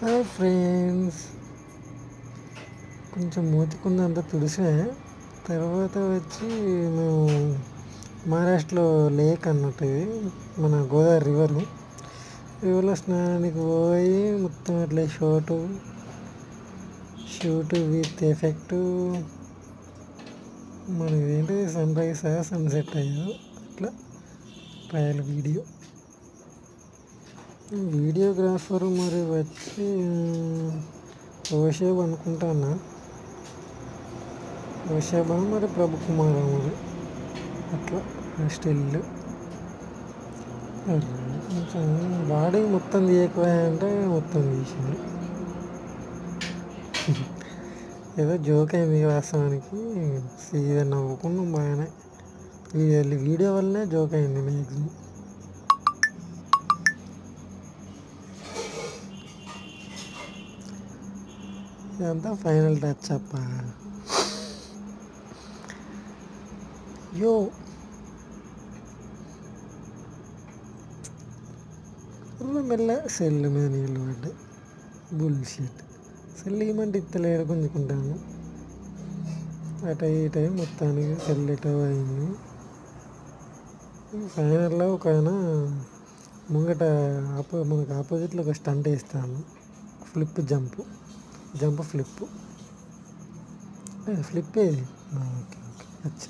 Hi friends, కొంచెం మూతికుందంతా తుడిసా. తర్వాత వచ్చి మేము మహారాష్ట్రలో లేక్ అన్నట్టు ఇది మన గోదావరి రివర్లో స్నానానికి పోయి మొత్తం అట్లా షూట్ విత్ ఎఫెక్టు మనకి ఏంటి సన్ రైజ్ సన్సెట్ అయ్యారు అట్లా ట్రయల్ వీడియోగ్రాఫర్ మరి వచ్చి ఓషేబ్ అనుకుంటానా, ఓషేబా మరి ప్రభు కుమార్ మరి అట్లా స్టిల్ కొంచెం బాడీ మొత్తం తీయకపోయా మొత్తం తీసింది. ఏదో జోక్ అయింది వాస్తవానికి, సీదా నవ్వుకున్నాం బాగానే. వీడియో వల్లనే జోక్ అయింది మ్యాక్సిమం. ఇదంతా ఫైనల్ టచ్ అప్ప. మెల్ల సెల్ మీద నీళ్ళు పడ్డాయి. బుల్షిట్. సెల్ ఇవ్వమంటే ఇత్తలేడు, గుంజుకుంటాను అటు ఇటు మొత్తానికి సెల్ ఎటో అయింది. ఫైనల్లో ఒక ఆయన ముంగట మనకు ఆపోజిట్లో ఒక స్టంట్ వేస్తాను, జంప్ ఫ్లిప్ ఏది. ఓకే ఓకే అచ్చా.